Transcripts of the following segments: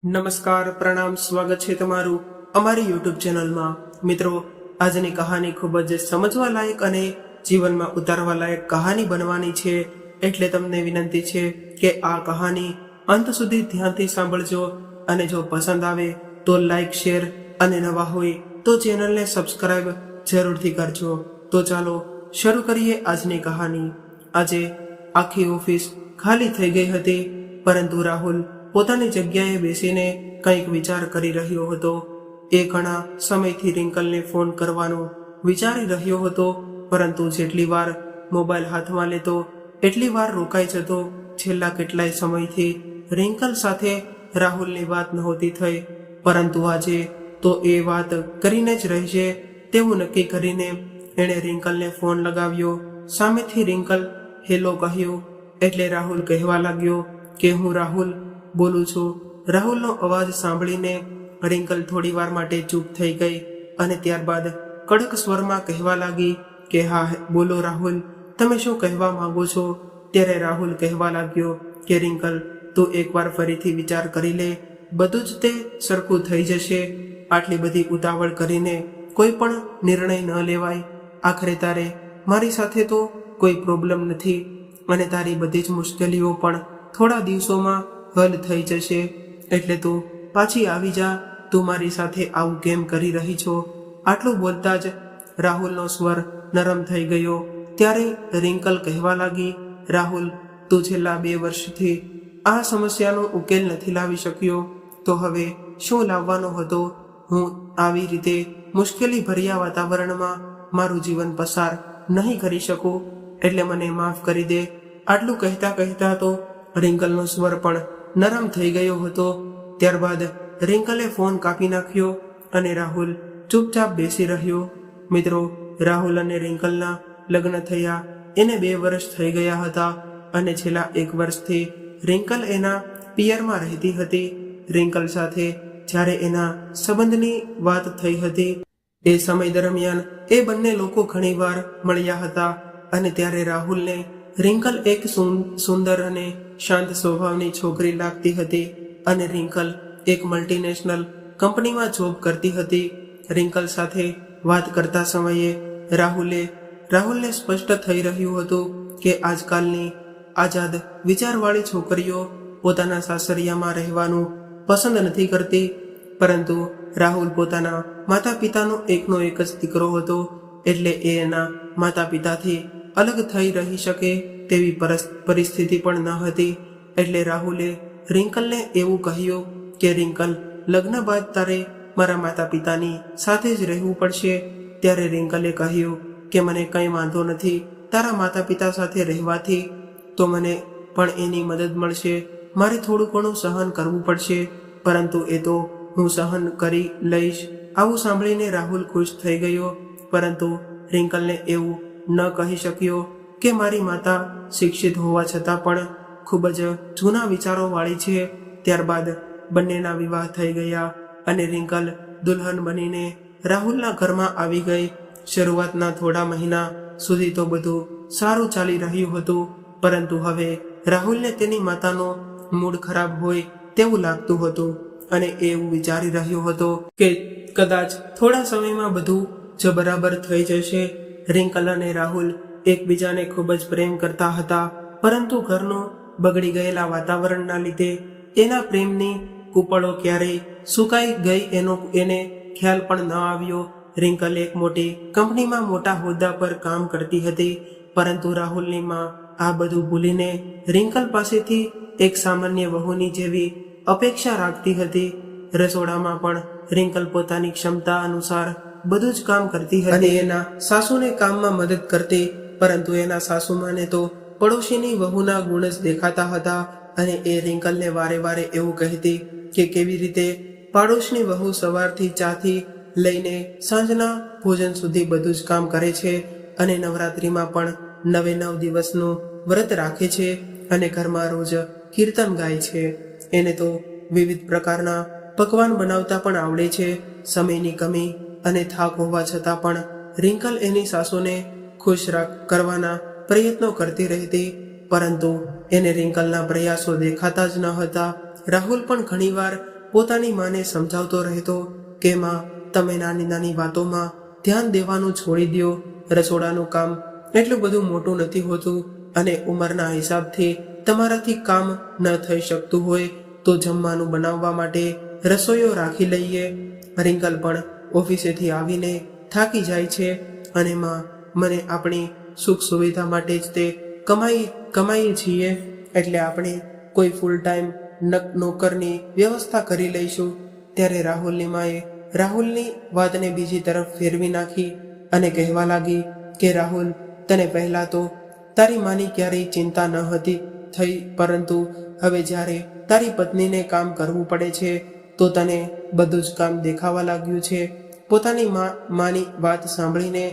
નમસ્કાર, પ્રણામ, સ્વાગત છે તમારું અમારી યુટ્યુબ ચેનલમાં। મિત્રો, આજની કહાની ખૂબ જ સમજવા લાયક અને જીવનમાં ઉતારવા લાયક કહાની બનવાની છે, એટલે તમને વિનંતી છે કે આ કહાની અંત સુધી ધ્યાનથી સાંભળજો અને જો પસંદ આવે તો લાઈક, શેર અને નવા હોય તો ચેનલને સબસ્ક્રાઇબ જરૂરથી કરજો। તો ચાલો શરૂ કરીએ આજની કહાની। આજે આખી ઓફિસ ખાલી થઈ ગઈ હતી, પરંતુ રાહુલ પોતાની જગ્યાએ બેસીને કંઈક વિચાર કરી રહ્યો હતો। એ ઘણા સમયથી રિંકલને ફોન કરવાનું વિચારી રહ્યો હતો, પરંતુ જેટલી વાર મોબાઈલ હાથમાં લેતો એટલી વાર રોકાઈ જતો। છેલ્લા કેટલાય સમયથી રિંકલ સાથે રાહુલની વાત નહોતી થઈ, પરંતુ આજે તો એ વાત કરીને જ રહેશે તેવું નક્કી કરીને એણે રિંકલને ફોન લગાવ્યો। સામેથી રિંકલ હેલો કહ્યું એટલે રાહુલ કહેવા લાગ્યો કે હું રાહુલ બોલું છું। રાહુલનો અવાજ સાંભળીને રિંકલ થોડી વાર માટે ચૂપ થઈ ગઈ અને ત્યારબાદ કડક સ્વરમાં કહેવા લાગી કે હા બોલો રાહુલ, તમે શું કહેવા માંગો છો? ત્યારે રાહુલ કહેવા લાગ્યો કે રિંકલ, તું એકવાર ફરીથી વિચાર કરી લે, બધું જ તે સરખું થઈ જશે। આટલી બધી ઉતાવળ કરીને કોઈ પણ નિર્ણય ન લેવાય। આખરે તારે મારી સાથે તો કોઈ પ્રોબ્લેમ નથી અને તારી બધી જ મુશ્કેલીઓ પણ થોડા દિવસોમાં હલ થઈ જશે, એટલે તું પાછી આવી જા। તું મારી સાથે આવું કેમ કરી રહી છો? આટલું બોલતા જ રાહુલનો સ્વર નરમ થઈ ગયો। ત્યારે રિંકલ કહેવા લાગી, રાહુલ, તું છેલ્લા 2 વર્ષથી આ સમસ્યાનો ઉકેલ નથી લાવી શક્યો, તો હવે શું લાવવાનો હતો? હું આવી રીતે મુશ્કેલી ભર્યા વાતાવરણમાં મારું જીવન પસાર નહીં કરી શકું, એટલે મને માફ કરી દે। આટલું કહેતા કહેતા તો રિંકલનો સ્વર પણ નરમ થઈ ગયો હતો। ત્યારબાદ રિંકલે ફોન કાપી નાખ્યો અને રાહુલ ચૂપચાપ બેસી રહ્યો। મિત્રો, રાહુલ અને રિંકલના લગ્ન થયા એને 2 વર્ષ થઈ ગયા હતા અને છેલ્લા 1 વર્ષથી રિંકલ એના પિયરમાં રહેતી હતી। રિંકલ સાથે જ્યારે એના સંબંધની વાત થઈ હતી એ સમય દરમિયાન એ બંને લોકો ઘણીવાર મળ્યા હતા અને ત્યારે રાહુલને રિંકલ એક સુંદર અને શાંત સ્વભાવની છોકરી લાગતી હતી અને રિંકલ એક મલ્ટીનેશનલ કંપનીમાં જોબ કરતી હતી। રિંકલ સાથે વાત કરતા સમયે રાહુલને સ્પષ્ટ થઈ રહ્યું હતું કે આજકાલની આઝાદ વિચારવાળી છોકરીઓ પોતાના સાસરિયામાં રહેવાનું પસંદ નથી કરતી, પરંતુ રાહુલ પોતાના માતા પિતાનો એકનો એક જ દીકરો હતો, એટલે એ એના માતા પિતાથી અલગ થઈ રહી શકે તેવી પરિસ્થિતિ પણ ન હતી। એટલે રાહુલે રિંકલને એવું કહ્યું કે રિંકલ, લગ્ન બાદ તારે મારા માતા પિતાની સાથે જ રહેવું પડશે। ત્યારે રિંકલે કહ્યું કે મને કંઈ વાંધો નથી તારા માતા પિતા સાથે રહેવાથી, તો મને પણ એની મદદ મળશે। મારે થોડું ઘણું સહન કરવું પડશે, પરંતુ એ તો હું સહન કરી લઈશ। આવું સાંભળીને રાહુલ ખુશ થઈ ગયો, પરંતુ રિંકલને એવું ન કહી શક્યો કે મારી માતા શિક્ષિત હોવા છતાં પણ ખૂબ જ જૂના વિચારો વાળી છે। ત્યારબાદ બંનેના વિવાહ થઈ ગયા અને રિંકલ દુલ્હન બનીને રાહુલના ઘરમાં આવી ગઈ। શરૂઆતના થોડા મહિના સુધી તો બધું સારું ચાલી રહ્યું હતું, પરંતુ હવે રાહુલને તેની માતાનો મૂડ ખરાબ હોય તેવું લાગતું હતું અને એવું વિચારી રહ્યો હતો કે કદાચ થોડા સમયમાં બધું જ બરાબર થઈ જશે। રિંકલ અને રાહુલ એકબીજાને ખૂબ જ પ્રેમ કરતા હતા, પરંતુ ઘરનું બગડી ગયેલા વાતાવરણના લીધે એના પ્રેમની કૂપળો ક્યારેય સુકાઈ ગઈ એને ખ્યાલ પણ ન આવ્યો। રિંકલ એક મોટી કંપનીમાં મોટા હોદ્દા પર કામ કરતી હતી, પરંતુ રાહુલની માં આ બધું ભૂલીને રિંકલ પાસેથી એક સામાન્ય વહુની જેવી અપેક્ષા રાખતી હતી। રસોડામાં પણ રિંકલ પોતાની ક્ષમતા અનુસાર બધું જ કામ કરતી હતી અને એના સાસુને કામમાં મદદ કરતી, પરંતુ એના સાસુમાને તો પડોશીની વહુના ગુણ જ દેખાતા હતા અને એ રિંકલને વારે વારે એવું કહેતી કે કેવી રીતે પાડોશની વહુ સવારથી ચાથી લઈને સાંજના ભોજન સુધી બધું જ કામ કરે છે અને નવરાત્રિમાં પણ 9 દિવસનું વ્રત રાખે છે અને ઘરમાં રોજ કીર્તન ગાય છે। એને તો વિવિધ પ્રકારના પકવાન બનાવતા પણ આવડે છે। સમયની કમી અને થાક હોવા છતાં પણ રિંકલ એની સાસુને ખુશ કરવાના પ્રયત્નો કરતી રહેતી, પરંતુ એને રિંકલના પ્રયાસો દેખાતા જ ન હતા। રાહુલ પણ ઘણીવાર પોતાની માને સમજાવતો રહેતો કે માં, તમે નાની નાની વાતોમાં ધ્યાન દેવાનું છોડી દો. રસોડાનું કામ એટલું બધું મોટું નથી હોતું અને ઉંમરના હિસાબથી તમારાથી કામ ન થઈ શકતું હોય તો જમવાનું બનાવવા માટે રસોઈઓ રાખી લઈએ. રિંકલ પણ ઓફિસેથી આવીને થાકી જાય છે અને માં, મને આપણી સુખ સુવિધા માટે જ તે કમાઈએ છીએ, એટલે આપણે કોઈ ફૂલ ટાઈમ નોકરની વ્યવસ્થા કરી લઈશું. ત્યારે રાહુલની માએ રાહુલની વાતને બીજી તરફ ફેરવી નાખી અને કહેવા લાગી કે રાહુલ, તને પહેલા તો તારી માની ક્યારેય ચિંતા ન હતી થઈ, પરંતુ હવે જ્યારે તારી પત્નીને કામ કરવું પડે છે તો તને બધું જ કામ દેખાવા લાગ્યું છે. પોતાની માની વાત સાંભળીને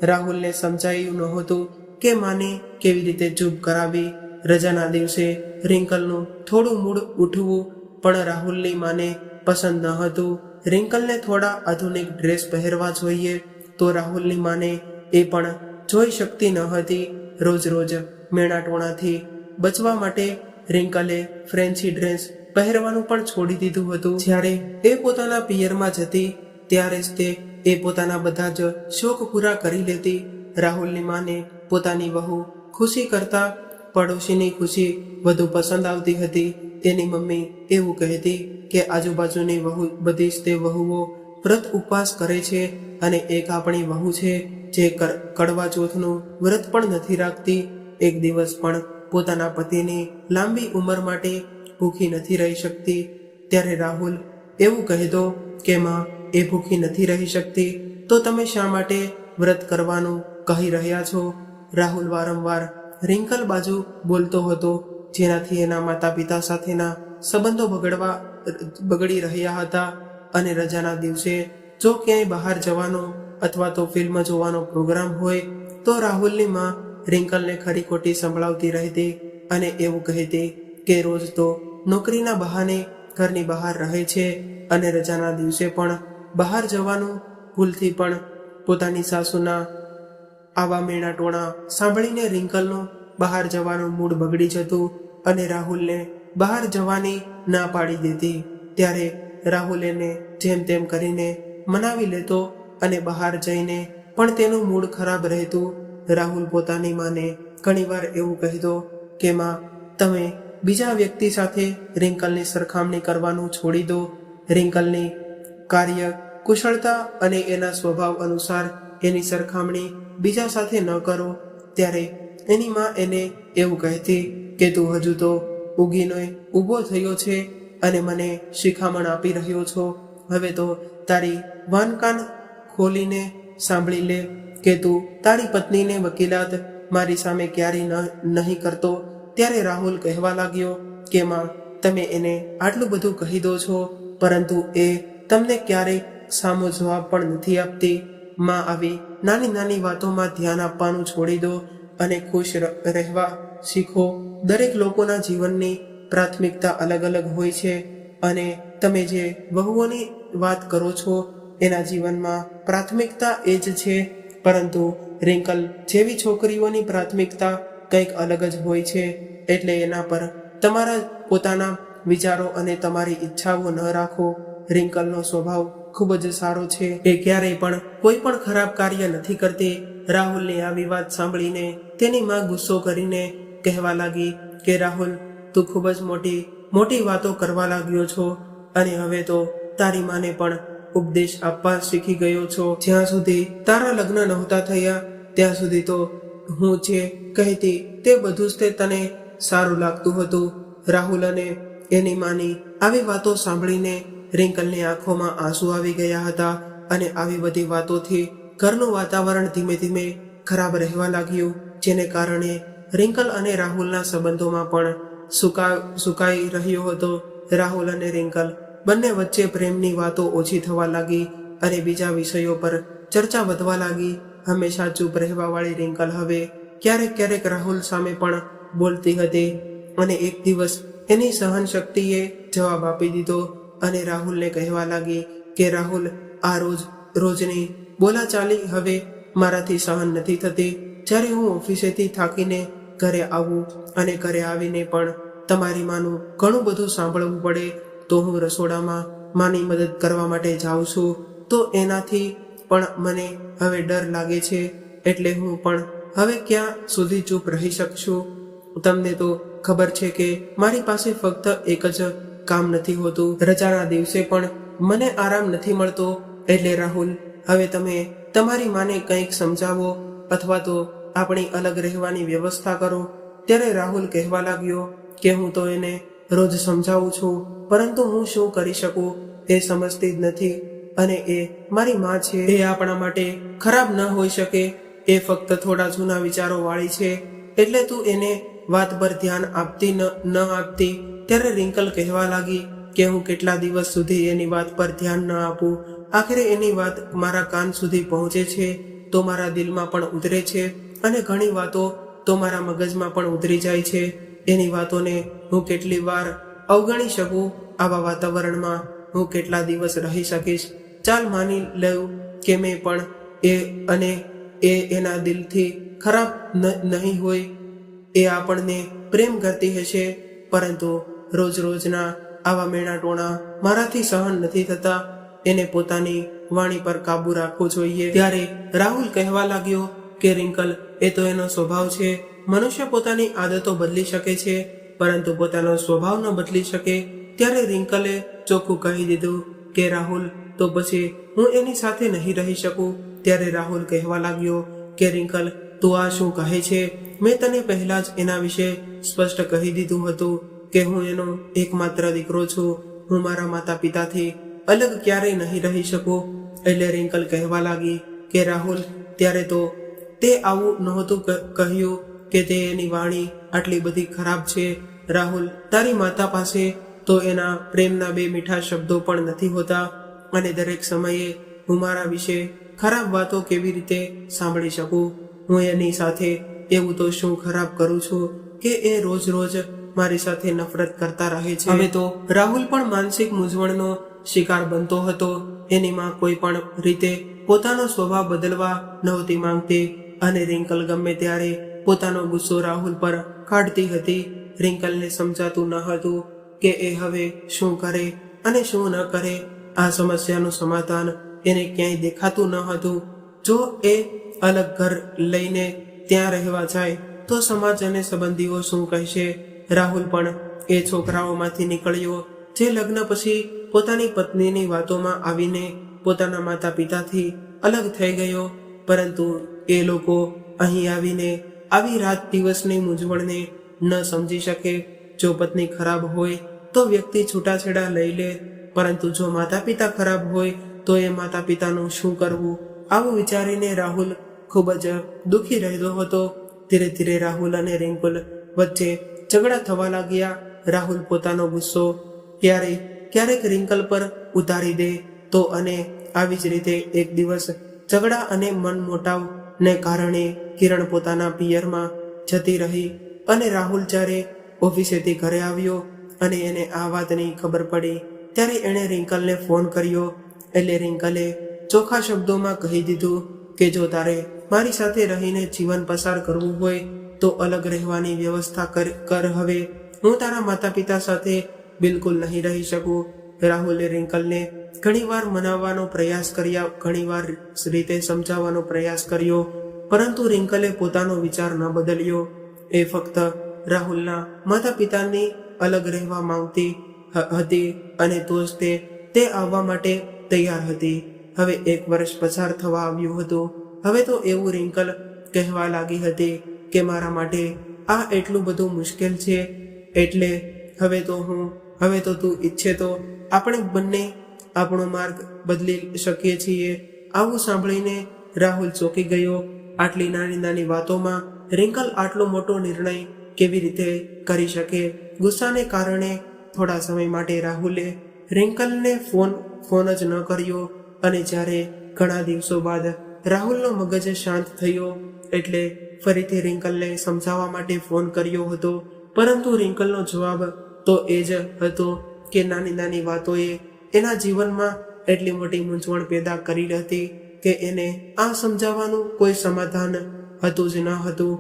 રાહુલને સમજાયું નહોતું કે માને કેવી રીતે ચૂપ કરાવી. રજાના દિવસે રિંકલનું થોડું મૂડ ઉઠવું પણ રાહુલની માને પસંદ ન હતું. રિંકલને થોડા આધુનિક ડ્રેસ પહેરવા જોઈએ તો રાહુલની માને એ પણ જોઈ શકતી ન હતી. રોજ રોજ મેણાટોણાથી બચવા માટે રિંકલે ફ્રેન્ચી ડ્રેસ પહેરવાનું પણ છોડી દીધું હતું. જ્યારે એ પોતાના પિયરમાં જતી ત્યારે જ તે એ પોતાના બધા જ શોખ પૂરા કરી લેતી. રાહુલની માને પોતાની વહુ ખુશી કરતા પડોશીની ખુશી વધુ પસંદ આવતી હતી. તેની મમ્મી એવું કહેતી કે આજુબાજુની બધી જ તે વહુઓ વ્રત ઉપવાસ કરે છે અને એક આપણી વહુ છે જે કડવા ચોથનું વ્રત પણ નથી રાખતી. એક દિવસ પણ પોતાના પતિની લાંબી ઉંમર માટે ભૂખી નથી રહી શકતી. ત્યારે રાહુલ એવું કહેતો કે માં, એ ભૂખી નથી રહી શકતી તો તમે શા માટે વ્રત કરવાનું કહી રહ્યા છો? રાહુલ વારંવાર રિંકલ બાજુ બોલતો હતો, જેનાથી એના માતા પિતા સાથેના સંબંધો બગડી રહ્યા હતા. અને રજાના દિવસે જો ક્યાંય બહાર જવાનો અથવા તો ફિલ્મ જોવાનો પ્રોગ્રામ હોય તો રાહુલની માં રિંકલને ખરી ખોટી સંભળાવતી રહેતી અને એવું કહેતી કે રોજ તો નોકરીના બહાને ઘરની બહાર રહે છે અને રજાના દિવસે પણ બહાર જવાનું ભૂલથી પણ પોતાની સાસુના આવા મેણાટોણા સાંભળીને રિંકલનું બહાર જવાનું મૂડ બગડી જતું અને રાહુલને બહાર જવાની ના પાડી દેતી. ત્યારે રાહુલ એને જેમ તેમ કરીને મનાવી લેતો અને બહાર જઈને પણ તેનું મૂડ ખરાબ રહેતું. રાહુલ પોતાની માને ઘણીવાર એવું કહેતો કે માં, તમે બીજા વ્યક્તિ સાથે રિંકલની સરખામણી કરવાનું છોડી દો. રિંકલની કાર્ય કુશળતા અને એના સ્વભાવ અનુસાર એની સરખામણી બીજા સાથે ન કરો. ત્યારે એની માં એને એવું કહેતી કે તું હજુ તો ઊગીને ઊભો થયો છે અને મને શિખામણ આપી રહ્યો છો. હવે તો તારી વાનકાન ખોલીને સાંભળી લે કે તું તારી પત્નીને વકીલાત મારી સામે ક્યારેય નહીં કરતો. ત્યારે રાહુલ કહેવા લાગ્યો કે માં, તમે એને આટલું બધું કહી દો છો પરંતુ એ તમને ક્યારેય સામો જવાબ પણ નથી આપતી. માં, આવી નાની નાની વાતોમાં ધ્યાન આપવાનું છોડી દો અને ખુશ રહેવા શીખો. દરેક લોકોના જીવનની પ્રાથમિકતા અલગ અલગ હોય છે અને તમે જે વહુઓની વાત કરો છો એના જીવનમાં પ્રાથમિકતા એ જ છે, પરંતુ રિંકલ જેવી છોકરીઓની પ્રાથમિકતા કંઈક અલગ જ હોય છે. એટલે એના પર તમારા પોતાના વિચારો અને તમારી ઈચ્છાઓ ન રાખો. રિંકલનો સ્વભાવ ખૂબ જ સારો છે. એ ક્યારેય પણ કોઈ પણ ખરાબ કાર્ય નથી કરતી. રાહુલની આવી વાત સાંભળીને તેની માં ગુસ્સો કરીને કહેવા લાગી કે રાહુલ, તું ખૂબ જ મોટી વાતો કરવા લાગ્યો છો અને હવે તો તારી માને પણ ઉપદેશ આપવા શીખી ગયો છો. જ્યાં સુધી તારા લગ્ન નહોતા થયા ત્યાં સુધી તો હું જે કહેતી તે બધું જ તે તને સારું લાગતું હતું. રાહુલ અને એની માની આવી વાતો સાંભળીને રિંકલની આંખોમાં આંસુ આવી ગયા હતા અને આવી બધી વાતોથી ઘરનું વાતાવરણ ધીમે ધીમે ખરાબ રહેવા લાગ્યું, જેને કારણે રિંકલ અને રાહુલના સંબંધોમાં પણ સુકાઈ રહ્યો હતો. રાહુલ અને રિંકલ બંને વચ્ચે પ્રેમની વાતો ઓછી થવા લાગી અને બીજા વિષયો પર ચર્ચા વધવા લાગી. હંમેશા ચૂપ રહેવાવાળી રિંકલ હવે ક્યારેક ક્યારેક રાહુલ સામે પણ બોલતી હતી અને એક દિવસ એની સહન શક્તિએ જવાબ આપી દીધો અને રાહુલને કહેવા લાગી કે રાહુલ, આ રોજની બોલાચાલી હવે મારાથી સહન નથી થતી. જ્યારે હું ઓફિસેથી થાકીને ઘરે આવું અને ઘરે આવીને પણ તમારી માનું ઘણું બધું સાંભળવું પડે તો હું રસોડામાં માની મદદ કરવા માટે જાઉં છું, તો એનાથી પણ મને હવે ડર લાગે છે, એટલે હું પણ હવે ક્યાં સુધી ચૂપ રહી શકશું? તમને તો ખબર છે કે મારી પાસે ફક્ત એક જ કામ નથી હોતું, રજાના દિવસે પણ મને આરામ નથી મળતો. એટલે રાહુલ, હવે તમે તમારી માને કંઈક સમજાવો અથવા તો આપણી અલગ રહેવાની વ્યવસ્થા કરો. ત્યારે રાહુલ કહેવા લાગ્યો કે હું તો એને રોજ સમજાવું છું, પરંતુ હું શું કરી શકું? એ સમજતી જ નથી, અને એ મારી માં છે. એ આપણા માટે ખરાબ ન હોઈ શકે. એ ફક્ત થોડા જૂના વિચારો વાળી છે, એટલે તું એને વાત પર ધ્યાન આપતી ન આપતી. ત્યારે રિંકલ કહેવા લાગી કે હું કેટલા દિવસ સુધી એની વાત પર ધ્યાન ન આપું? આખરે એની વાત મારા કાન સુધી પહોંચે છે તો મારા દિલમાં પણ ઉતરે છે, અને ઘણી વાતો તો મારા મગજમાં પણ ઉતરી જાય છે. એની વાતોને હું કેટલી વાર અવગણી શકું? આવા વાતાવરણમાં હું કેટલા દિવસ રહી શકીશ? ચાલ માની લઉં કે મેં પણ અને એ એના દિલથી ખરાબ નહીં હોય, એ આપણને પ્રેમ કરતી હશે, પરંતુ રોજ રોજના આવા મેણા ટોણા મારાથી સહન નથી થતા. એને પોતાની વાણી પર કાબુ રાખવો જોઈએ. ત્યારે રાહુલ કહેવા લાગ્યો કે રિંકલ, એ તો એનો સ્વભાવ છે. મનુષ્ય પોતાની આદતો બદલી શકે છે, પરંતુ પોતાનો સ્વભાવ ન બદલી શકે. ત્યારે રિંકલે ચોખ્ખું કહી દીધું કે રાહુલ, તો પછી હું એની સાથે નહીં રહી શકું. ત્યારે રાહુલ કહેવા લાગ્યો કે રિંકલ, તું આ શું કહે છે? મેં તને પહેલા જ એના વિશે સ્પષ્ટ કહી દીધું હતું કે હું એનો એકમાત્ર દીકરો છું. હું મારા માતા પિતાથી અલગ ક્યારેય નહીં રહી શકું. એટલે રિંકલ કહેવા લાગી કે રાહુલ, ત્યારે તો તે આવું નહોતું કહ્યું કે તે એની વાણી આટલી બધી ખરાબ છે. રાહુલ, તારી માતા પાસે તો એના પ્રેમના બે મીઠા શબ્દો પણ નથી હોતા, અને દરેક સમયે હું મારા વિશે ખરાબ વાતો કેવી રીતે સાંભળી શકું? હું એની સાથે એવું તો શું ખરાબ કરું છું કે એ રોજ રોજ મારી સાથે નફરત કરતા રહે છે? હવે તો રાહુલ પણ માનસિક મૂંઝવણનો શિકાર બનતો હતો. એની માં કોઈ પણ રીતે પોતાનો સ્વભાવ બદલવા નહોતી માંગતી, અને રિંકલ ગમે ત્યારે પોતાનો ગુસ્સો રાહુલ પર કાઢતી હતી. રિંકલને સમજાતું ન હતું કે એ હવે શું કરે અને શું ન કરે. આ સમસ્યાનું સમાધાન એને ક્યાંય દેખાતું ન હતું. જો એ અલગ ઘર લઈને ત્યાં રહેવા જાય તો સમાજ અને સંબંધીઓ શું કહેશે? રાહુલ પણ એ છોકરાઓમાંથી નીકળ્યો જે લગ્ન પછી પોતાની પત્નીની વાતોમાં આવીને પોતાના માતા પિતાથી અલગ થઈ ગયો. પરંતુ એ લોકો અહીં આવીને આવી રાત દિવસની મૂંઝવણને ન સમજી શકે. જો પત્ની ખરાબ હોય તો વ્યક્તિ છૂટાછેડા લઈ લે, પરંતુ જો માતા પિતા ખરાબ હોય તો એ માતા પિતાનું શું કરવું? આવું વિચારીને રાહુલ ખૂબ જ દુઃખી રહેતો હતો. ધીરે ધીરે રાહુલ અને રિંકલ વચ્ચે ઝઘડા થવા લાગ્યા. રાહુલ પોતાનો ગુસ્સો ક્યારેક રિંકલ પર ઉતારી દે તો, અને આવી જ રીતે એક દિવસ ઝઘડા અને મનમોટાવને કારણે કિરણ પોતાના પિયરમાં જતી રહી, અને રાહુલ જ્યારે ઓફિસેથી ઘરે આવ્યો અને એને આ વાતની ખબર પડી ત્યારે એણે રિંકલને ફોન કર્યો. એટલે રિંકલે ચોખ્ખા શબ્દોમાં કહી દીધું કે જો તારે મારી સાથે રહીને જીવન પસાર કરવું હોય તો અલગ રહેવાની વ્યવસ્થા કર. હવે હું તારા માતા પિતા સાથે બિલકુલ નહીં રહી શકું. રાહુલે રિંકલને ઘણીવાર મનાવવાનો પ્રયાસ કર્યા, ઘણીવાર રીતે સમજાવવાનો પ્રયાસ કર્યો, પરંતુ રિંકલે પોતાનો વિચાર ન બદલ્યો. એ ફક્ત રાહુલના માતા પિતાની અલગ રહેવા માંગતી હતી, અને તો જ તે આવવા માટે તૈયાર હતી. હવે 1 વર્ષ પસાર થવા આવ્યું હતું. હવે તો એવું રિંકલ કહેવા લાગી હતી કે મારા માટે આ એટલું બધું મુશ્કેલ છે, એટલે હવે તો તું ઈચ્છે તો આપણે બંને આપણો માર્ગ બદલી શકીએ છીએ. આવું સાંભળીને રાહુલ ચોંકી ગયો. આટલી નાની નાની વાતોમાં રિંકલ આટલો મોટો નિર્ણય કેવી રીતે કરી શકે? ગુસ્સાને કારણે થોડા સમય માટે રાહુલે રિંકલને ફોન જ ન કર્યો, અને જ્યારે ઘણા દિવસો બાદ રાહુલનો મગજ શાંત થયો એટલે ફરીથી રિંકલને સમજાવવા માટે ફોન કર્યો હતો. પરંતુ રિંકલનો જવાબ તો એ જ હતો કે નાની નાની વાતોએ એના જીવનમાં એટલી મોટી મૂંઝવણ પેદા કરી હતી કે એને આ સમજાવવાનું કોઈ સમાધાન હતું જ ન હતું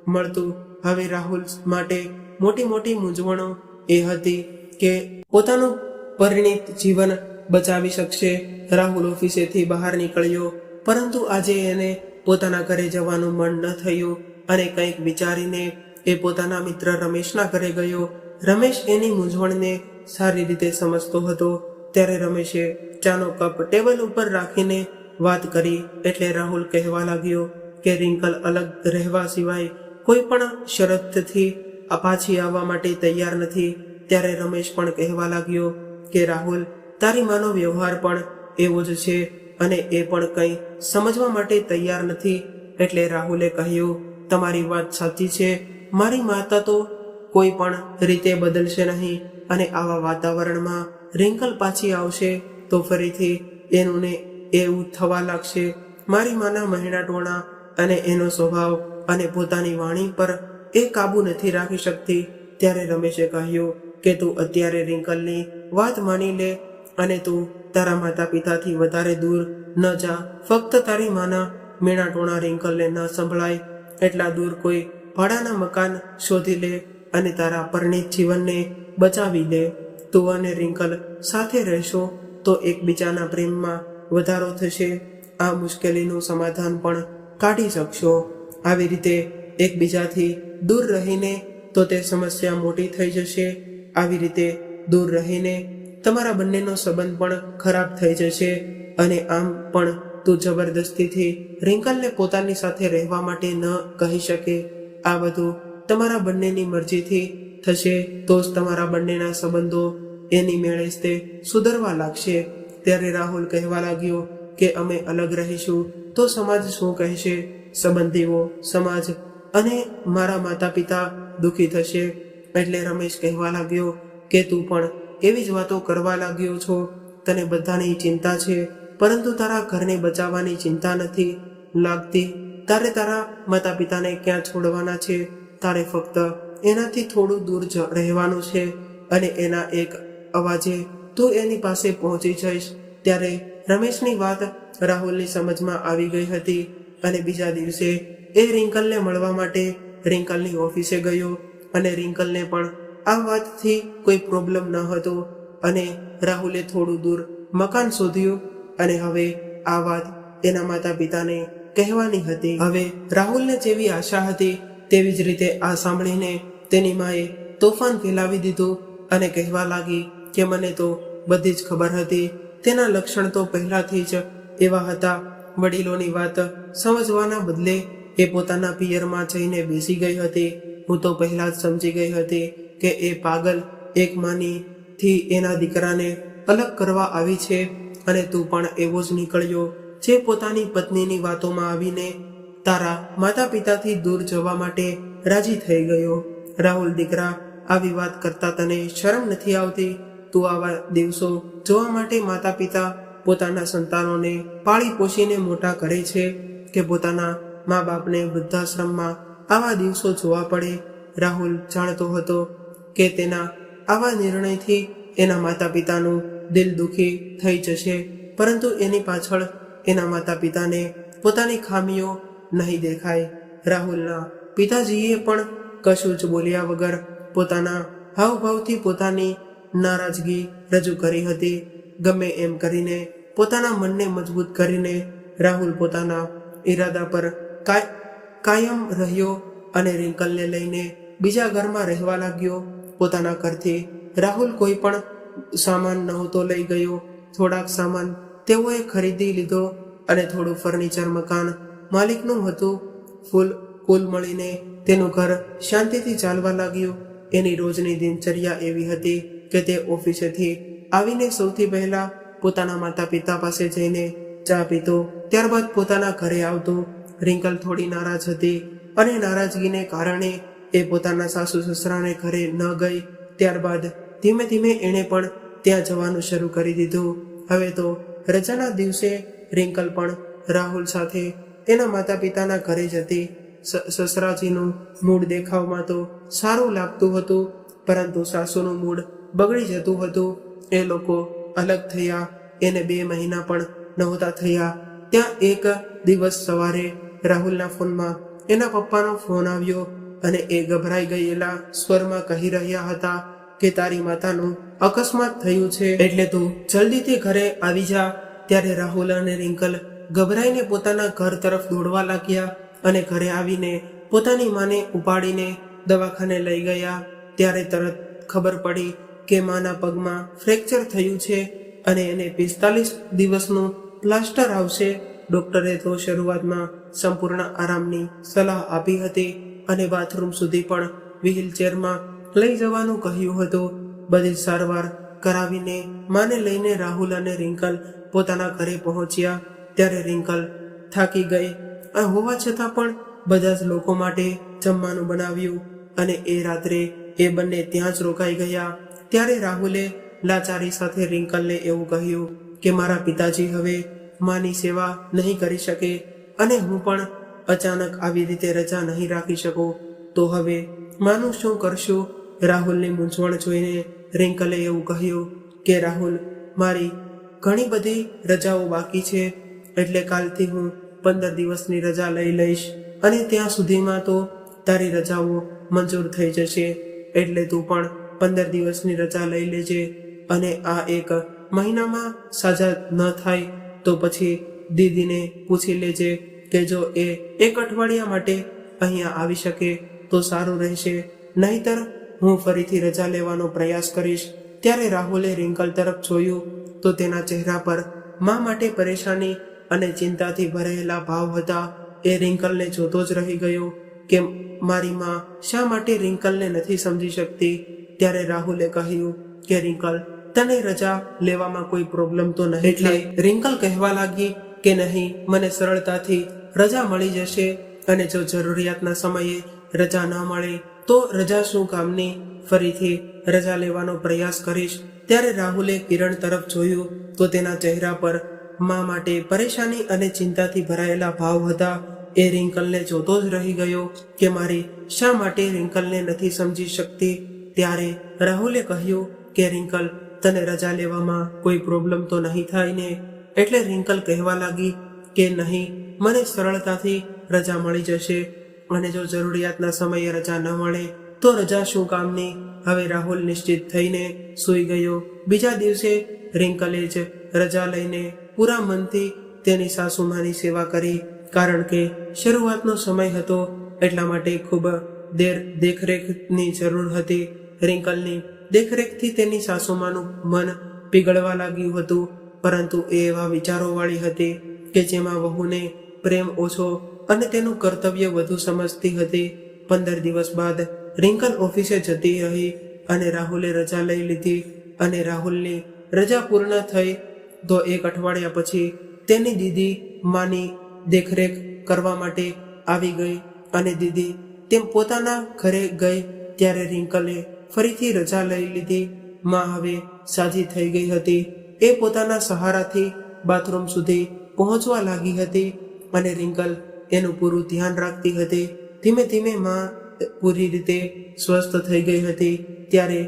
મળતું. હવે રાહુલ માટે મોટી મોટી મૂંઝવણો એ હતી કે પોતાનું પરિણીત જીવન બચાવી શકશે. રાહુલ ઓફિસેથી બહાર નીકળ્યો, પરંતુ આજે એને પોતાના ઘરે જવાનું મન ન થયું અને કંઈક વિચારીને એ પોતાના મિત્ર રમેશના ઘરે ગયો. રમેશ એની મૂંઝવણને સારી રીતે સમજતો હતો. ત્યારે રમેશે ચાનો કપ ટેબલ ઉપર રાખીને વાત કરી. એટલે રાહુલ કહેવા લાગ્યો કે રિંકલ અલગ રહેવા સિવાય કોઈ પણ શરતથી પાછી આવવા માટે તૈયાર નથી. ત્યારે રમેશ પણ કહેવા લાગ્યો કે રાહુલ, તારી માનો વ્યવહાર પણ એવો જ છે અને એ પણ કંઈ સમજવા માટે તૈયાર નથી. એટલે રાહુલે કહ્યું, તમારી વાત સાચી છે, મારી માતા તો કોઈ પણ રીતે બદલશે નહીં અને આવા વાતાવરણમાં રિંકલ પાછી આવશે તો ફરીથી એનું ને એવું થવા લાગશે. મારી માના મહેણાટોણા અને એનો સ્વભાવ અને પોતાની વાણી પર એ કાબુ નથી રાખી શકતી. ત્યારે રમેશે કહ્યું કે તું અત્યારે રિંકલની વાત માની લે અને તું તારા માતા પિતાથી વધારે દૂર ન જા. ફક્ત તારી માના મેણાટોણા રિંકલને ન સંભળાય એટલા દૂર કોઈ ભાડાના મકાન શોધી લે અને તારા પરિણીત જીવનને બચાવી લે. તું અને રિંકલ સાથે રહેશો તો એકબીજાના પ્રેમમાં વધારો થશે. આ મુશ્કેલીનું સમાધાન પણ કાઢી શકશો. આવી રીતે એકબીજાથી દૂર રહીને તો તે સમસ્યા મોટી થઈ જશે. આવી રીતે દૂર રહીને તમારા બંનેનો સંબંધ પણ ખરાબ થઈ જશે અને આમ પણ તું જબરદસ્તીથી રિંકલને પોતાની સાથે રહેવા માટે ન કહી શકે. આ બધું તમારા બંનેની મરજીથી થશે તો જ તમારા બંનેના સંબંધો એની મેળે જ તે સુધરવા લાગશે. ત્યારે રાહુલ કહેવા લાગ્યો કે અમે અલગ રહીશું તો સમાજ શું કહેશે? સંબંધીઓ, સમાજ અને મારા માતા પિતા દુઃખી થશે. એટલે રમેશ કહેવા લાગ્યો કે તું પણ એવી જ વાતો કરવા લાગ્યો છો. તને બધાની ચિંતા છે, પરંતુ તારા ઘરને બચાવવાની ચિંતા નથી લાગતી. તારે તારા માતા પિતાને ક્યાં છોડવાના છે? તારે ફક્ત એનાથી થોડું દૂર રહેવાનું છે અને એના એક અવાજે તું એની પાસે પહોંચી જઈશ. ત્યારે રમેશની વાત રાહુલની સમજમાં આવી ગઈ હતી અને બીજા દિવસે એ રિંકલને મળવા માટે રિંકલની ઓફિસે ગયો અને રિંકલને પણ આ વાતથી કોઈ પ્રોબ્લેમ ન હતો અને રાહુલે થોડું દૂર મકાન શોધ્યું અને હવે આ વાત એના માતા પિતાને કહેવાની હતી. હવે રાહુલને જેવી આશા હતી તેવી જ રીતે આ સાંભળીને તેની માએ તોફાન ફેલાવી દીધું અને કહેવા લાગી કે મને તો બધી જ ખબર હતી. તેના લક્ષણ તો પહેલાથી જ એવા હતા. વડીલોની વાત સમજવાના બદલે એ પોતાના પિયરમાં જઈને બેસી ગઈ હતી. હું તો પહેલા જ સમજી ગઈ હતી કે એ પાગલ એક માનીથી એના દીકરાને અલગ કરવા આવી છે અને તું પણ એવો જ નીકળ્યો જે પોતાની પત્નીની વાતોમાં આવીને તારા માતા પિતાથી દૂર જવા માટે રાજી થઈ ગયો. રાહુલ દીકરા, આવી વાત કરતા તને શરમ નથી આવતી? તું આવા દિવસો જોવા માટે માતા પિતા પોતાના સંતાનોને પાળી પોષીને મોટા કરે છે કે પોતાના મા બાપને વૃદ્ધાશ્રમમાં આવા દિવસો જોવા પડે? રાહુલ જાણતો હતો કે તેના આવા નિર્ણયથી એના માતા પિતાનું દિલ દુખી થઈ જશે, પરંતુ એની પાછળ એના માતા પિતાને પોતાની ખામીઓ નહીં દેખાય. રાહુલના પિતાજીએ પણ કશું જ બોલ્યા વગર પોતાના હાવભાવથી પોતાની નારાજગી રજૂ કરી હતી. ગમે એમ કરીને પોતાના મનને મજબૂત કરીને રાહુલ પોતાના ઈરાદા પર કાયમ રહ્યો અને રિંકલને લઈને બીજા ઘરમાં રહેવા લાગ્યો. પોતાના ઘરથી રાહુલ કોઈ પણ સામાન નહોતો લઈ ગયો. થોડાક સામાન તેઓએ ખરીદી લીધો અને થોડું ફર્નિચર મકાન માલિકનું હતું. કુલ મળીને તેનું ઘર શાંતિથી ચાલવા લાગ્યું. એની રોજની દિનચર્યા એવી હતી કે તે ઓફિસેથી આવીને સૌથી પહેલા પોતાના માતા પિતા પાસે જઈને ચા પીતો, ત્યારબાદ પોતાના ઘરે આવતો. રિંકલ થોડી નારાજ હતી અને નારાજગીને કારણે એ પોતાના સાસુ સસરાને ઘરે ન ગઈ. ત્યારબાદ ધીમે ધીમે એણે પણ ત્યાં જવાનું શરૂ કરી દીધું. હવે તો રજાના દિવસે રિંકલ પણ રાહુલ સાથે એના માતા પિતાના ઘરે જતી. સસરાજીનું મૂડ દેખાવમાં તો સારું લાગતું હતું, પરંતુ સાસુનું મૂડ બગડી જતું હતું. એ લોકો અલગ થયા એને 2 મહિના પણ નહોતા થયા. ત્યાં એક દિવસ સવારે રાહુલના ફોનમાં એના પપ્પાનો ફોન આવ્યો અને એ ગભરાઈ ગયેલા સ્વરમાં કહી રહ્યા હતા કે તારી માતાનું અકસ્માત થયું છે, એટલે તું જલ્દીથી ઘરે આવી જા. ત્યારે રાહુલ અને રિંકલ ગભરાઈને પોતાના ઘર તરફ દોડવા લાગ્યા અને ઘરે આવીને પોતાની માને ઉપાડીને દવાખાને લઈ ગયા. ત્યારે તરત ખબર પડી કે માના પગમાં ફ્રેક્ચર થયું છે અને એને 45 દિવસનું પ્લાસ્ટર આવશે. ડોક્ટરે તો શરૂઆતમાં સંપૂર્ણ આરામની સલાહ આપી હતી અને બાથરૂમ સુધી પણ વ્હીલચેરમાં લઈ જવાનું કહ્યું હતું. બધી સારવાર કરાવીને માને લઈને રાહુલ અને રિંકલ પોતાના ઘરે પહોંચ્યા. ત્યારે રિંકલ થાકી ગઈ હોવા છતાં પણ બધા જ લોકો માટે જમવાનું બનાવ્યું અને એ રાત્રે એ બંને ત્યાં જ રોકાઈ ગયા. ત્યારે રાહુલે લાચારી સાથે રિંકલને એવું કહ્યું કે મારા પિતાજી હવે માની સેવા નહીં કરી શકે અને હું પણ અચાનક આવી રીતે રજા નહીં રાખી શકું, તો હવે માનું શું કરશું? રાહુલની મૂંઝવણ જોઈને રિંકલે એવું કહ્યું કે રાહુલ, મારી ઘણી બધી રજાઓ બાકી છે, એટલે કાલથી હું 15 દિવસની રજા લઈ લઈશ અને ત્યાં સુધીમાં તો તારી રજાઓ મંજૂર થઈ જશે. એટલે તું પણ 15 દિવસની રજા લઈ લેજે અને આ 1 મહિનામાં સાજા ન થાય તો પછી દીદીને પૂછી લેજે કે જો એ 1 અઠવાડિયા માટે અહીંયા આવી શકે તો સારું રહેશે, નહીતર હું ફરીથી રજા લેવાનો પ્રયાસ કરીશ. ત્યારે રાહુલે રિંકલ તરફ જોયું તો તેના ચહેરા પર મા માટે પરેશાની અને ચિંતાથી ભરાયેલા ભાવ હતા. એ રિંકલને જોતો જ રહી ગયો કે મારી મા શા માટે રિંકલને નથી સમજી શકતી. ત્યારે રાહુલે કહ્યું કે રિંકલ, તને રજા લેવામાં કોઈ પ્રોબ્લેમ તો નહીં? એટલે રિંકલ કહેવા લાગી કે નહીં, મને સરળતાથી રજા મળી જશે અને જો જરૂરિયાતના સમયે રજા ન મળે તો રજા શું કામની, ફરીથી રજા લેવાનો પ્રયાસ કરીશ. ત્યારે રાહુલે કિરણ તરફ જોયું તો તેના ચહેરા પર મા માટે પરેશાની અને ચિંતાથી ભરાયેલા ભાવ હતા. એ રિંકલને જોતો જ રહી ગયો કે મારી શા માટે રિંકલને નથી સમજી શકતી. ત્યારે રાહુલે કહ્યું કે રિંકલ, તને રજા લેવામાં કોઈ પ્રોબ્લેમ તો નહીં થાય ને? એટલે રિંકલ કહેવા લાગી કે નહીં, મને સરળતાથી રજા મળી જશે અને જો જરૂરિયાતના સમયે રજા ન મળે તો રજા શું કામની. હવે રાહુલ નિશ્ચિત થઈને સૂઈ ગયો. બીજા દિવસે રિંકલે જ રજા લઈને પૂરા મનથી તેની સાસુમાની સેવા કરી, કારણ કે શરૂઆતનો સમય હતો એટલા માટે ખૂબ દેખરેખની જરૂર હતી. રિંકલની દેખરેખથી તેની સાસુમાનું મન પીગળવા લાગ્યું હતું, પરંતુ એ એવા વિચારોવાળી હતી કે જેમાં વહુને પ્રેમ ઓછો અને તેનું કર્તવ્ય વધુ સમજતી હતી. 15 દિવસ બાદ રિંકલ ઓફિસે જતી રહી અને રાહુલે રજા લઈ લીધી અને રાહુલની રજા પૂર્ણ થઈ તો 1 અઠવાડિયા પછી તેની દીદી માની દેખરેખ કરવા માટે આવી ગઈ અને દીદી તેમ પોતાના ઘરે ગઈ. ત્યારે રિંકલે ફરીથી રજા લઈ લીધી. માં હવે સાજી થઈ ગઈ હતી. એ પોતાના સહારાથી બાથરૂમ સુધી પહોંચવા લાગી હતી અને રિંકલ એનું પૂરું ધ્યાન રાખતી હતી. ધીમે ધીમે માં પૂરી રીતે સ્વસ્થ થઈ ગઈ હતી. ત્યારે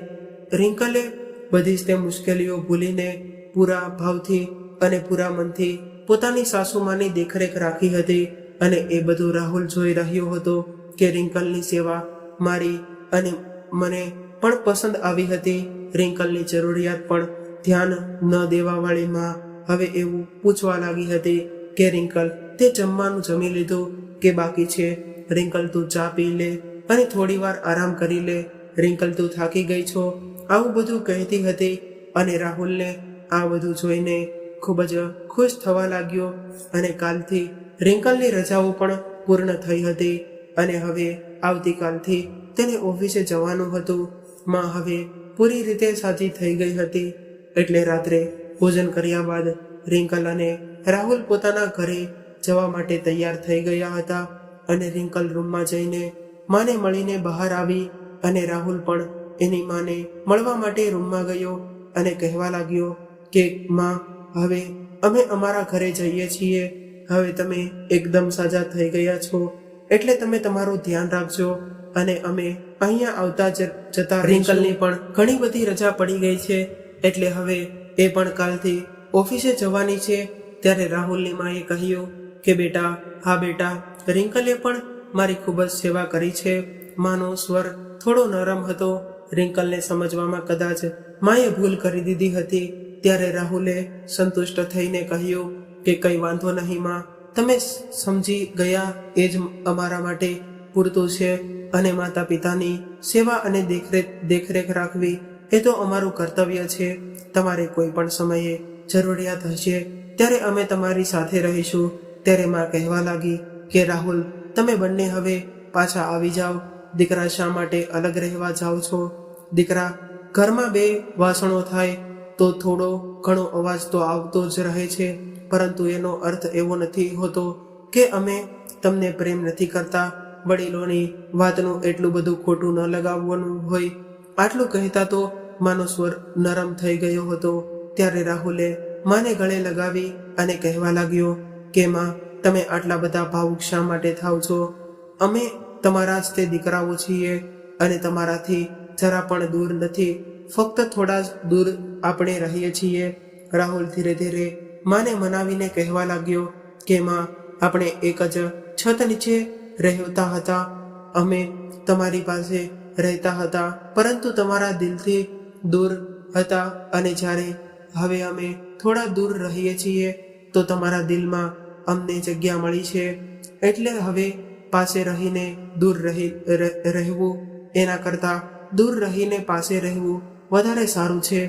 રિંકલે બધી જ તે મુશ્કેલીઓ ભૂલીને પૂરા ભાવથી અને પૂરા મનથી પોતાની સાસુમાની દેખરેખ રાખી હતી અને એ બધું રાહુલ જોઈ રહ્યો હતો કે રિંકલની સેવા મારી અને મને પણ પસંદ આવી હતી. રિંકલની જરૂરિયાત પણ ધ્યાન ન દેવાવાળી માં હવે એવું પૂછવા લાગી હતી કે રિંકલ, તે જમવાનું જમી લીધું કે બાકી છે? રિંકલ, તું ચા પી લે અને થોડી વાર આરામ કરી લે. રિંકલ, તું થાકી ગઈ છો? આવું બધું કહેતી હતી અને રાહુલને આ બધું જોઈને ખૂબ જ ખુશ થવા લાગ્યો અને કાલથી રિંકલની રજાઓ પણ પૂર્ણ થઈ હતી અને હવે આવતીકાલથી તેને ઓફિસે જવાનું હતું. માં હવે પૂરી રીતે સાજી થઈ ગઈ હતી. એટલે રાત્રે ભોજન કર્યા બાદ રિંકલ અને રાહુલ પોતાના ઘરે જવા માટે તૈયાર થઈ ગયા હતા અને રિંકલ રૂમમાં જઈને માને મળીને બહાર આવી અને રાહુલ પણ એની માને મળવા માટે રૂમમાં ગયો અને કહેવા લાગ્યો કે માં, હવે અમે અમારા ઘરે જઈએ છીએ. હવે તમે એકદમ સાજા થઈ ગયા છો, એટલે તમે તમારું ધ્યાન રાખજો અને અમે અહીંયા આવતા જતા. રિંકલની પણ ઘણી બધી રજા પડી ગઈ છે, એટલે હવે એ પણ કાલથી ઓફિસે જવાની છે. ત્યારે રાહુલની માએ કહ્યું કે બેટા, હા બેટા, રિંકલે પણ મારી ખૂબ જ સેવા કરી છે. માનો સ્વર થોડો નરમ હતો. રિંકલને સમજવામાં કદાચ માએ ભૂલ કરી દીધી હતી, ત્યારે રાહુલે સંતુષ્ટ થઈને કહ્યું કે કંઈ વાંધો નહીં માં, તમે સમજી ગયા એ જ અમારા માટે પૂરતું છે, અને માતા પિતાની સેવા અને દેખરેખ રાખવી એ તો અમારું કર્તવ્ય છે. તમારે કોઈ પણ સમયે જરૂરિયાત હશે ત્યારે અમે તમારી સાથે રહીશું. ત્યારે માં કહેવા લાગી કે રાહુલ, તમે બંને હવે પાછા આવી જાઓ. દીકરા, શા માટે અલગ રહેવા જાઓ છો? દીકરા, ઘરમાં બે વાસણો થાય તો થોડો ઘણો અવાજ તો આવતો જ રહે છે, પરંતુ એનો અર્થ એવો નથી હોતો કે અમે તમને પ્રેમ નથી કરતા. વડીલોની વાતનું એટલું બધું ખોટું ન લગાવવાનું હોય. આટલું કહેતા તો માનો સ્વર નરમ થઈ ગયો હતો. ત્યારે રાહુલે માને ગળે લગાવી અને કહેવા લાગ્યો કે માં, તમે આટલા બધા ભાવુક શા માટે થાવ છો? અમે તમારા જ તે દીકરાઓ છીએ અને તમારાથી જરા પણ દૂર નથી. ફક્ત થોડા જ દૂર આપણે રહીએ છીએ. રાહુલ ધીરે ધીરે માને મનાવીને કહેવા લાગ્યો કે માં, આપણે એક જ છત નીચે રહેતા હતા. અમે તમારી પાસે રહેતા હતા, પરંતુ તમારા દિલથી દૂર હતા, અને જ્યારે હવે અમે થોડા દૂર રહીએ છીએ તો તમારા દિલમાં અમને જગ્યા મળી છે. એટલે હવે પાસે રહીને દૂર રહેવું એના કરતાં દૂર રહીને પાસે રહેવું વધારે સારું છે.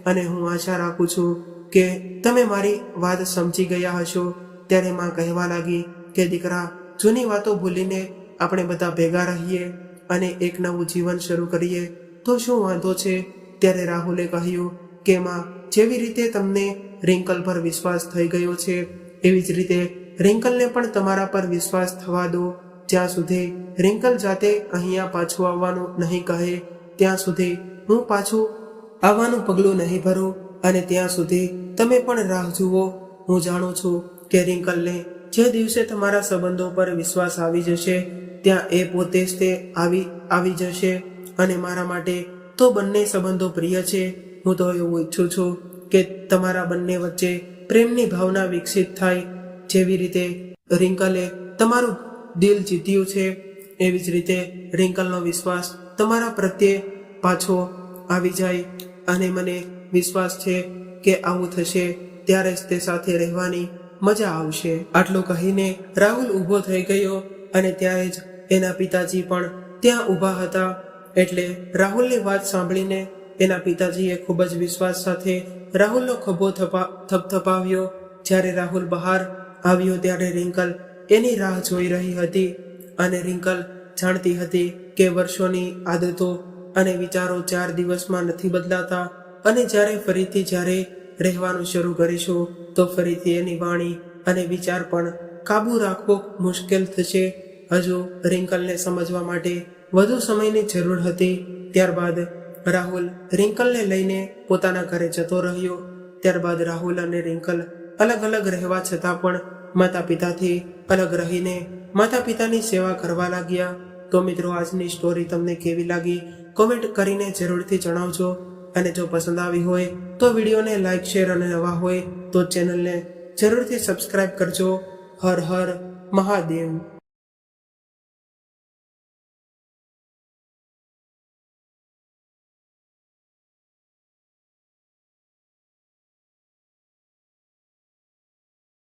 અને હું આશા રાખું છું કે તમે મારી વાત સમજી ગયા હશો. ત્યારે માં કહેવા લાગી કે દીકરા, જૂની વાતો ભૂલીને આપણે બધા ભેગા રહીએ અને એક નવું જીવન શરૂ કરીએ તો શું વાંધો છે? ત્યારે રાહુલે કહ્યું કે માં, જેવી રીતે તમને રિંકલ પર વિશ્વાસ થઈ ગયો છે, એવી જ રીતે રિંકલને પણ તમારા પર વિશ્વાસ થવા દો. જ્યાં સુધી રિંકલ જાતે અહીંયા પાછું આવવાનું નહીં કહે, ત્યાં સુધી હું પાછું આવવાનું પગલું નહીં ભરું, અને ત્યાં સુધી તમે પણ રાહ જુઓ. હું જાણું છું કે રિંકલને જે દિવસે તમારા સંબંધો પર વિશ્વાસ આવી જશે, ત્યાં એ પોતે જ તે આવી જશે. અને મારા માટે તો બંને સંબંધો પ્રિય છે. હું તો એવું ઈચ્છું છું કે તમારા બંને વચ્ચે પ્રેમની ભાવના વિકસિત થાય. જેવી રીતે રિંકલે તમારું દિલ જીત્યું છે, એવી જ રીતે રિંકલનો વિશ્વાસ તમારા પ્રત્યે પાછો આવી જાય. અને મને વિશ્વાસ છે કે આવું થશે ત્યારે જ તે સાથે રહેવાની મજા આવશે. આટલું કહીને રાહુલ ઊભો થઈ ગયો, અને ત્યારે જ એના પિતાજી પણ ત્યાં ઊભા હતા. એટલે રાહુલની વાત સાંભળીને એના પિતાજીએ ખૂબ જ વિશ્વાસ સાથે રાહુલનો ખભો થપથપાવ્યો. જ્યારે રાહુલ બહાર આવ્યો ત્યારે રિંકલ એની રાહ જોઈ રહી હતી, અને રિંકલ જાણતી હતી કે વર્ષોની આદતો અને વિચારો 4 દિવસમાં નથી બદલાતા, અને જ્યારે રહેવાનું શરૂ કરીશું તો ફરીથી એની વાણી અને વિચાર પણ કાબુ રાખવો મુશ્કેલ થશે. હજુ રિંકલને સમજવા માટે વધુ સમયની જરૂર હતી. ત્યારબાદ રાહુલ રિંકલને લઈને પોતાના ઘરે જતો રહ્યો. ત્યારબાદ રાહુલ અને રિંકલ અલગ અલગ રહેવા છતાં પણ માતા પિતાથી અલગ રહીને માતા પિતાની સેવા કરવા લાગ્યા. તો મિત્રો, આજની સ્ટોરી તમને કેવી લાગી કોમેન્ટ કરીને જરૂરથી જણાવજો. અને જો પસંદ આવી હોય તો વિડીયોને લાઈક, શેર અને નવા હોય તો ચેનલને જરૂરથી સબસ્ક્રાઇબ કરજો. હર હર મહાદેવ.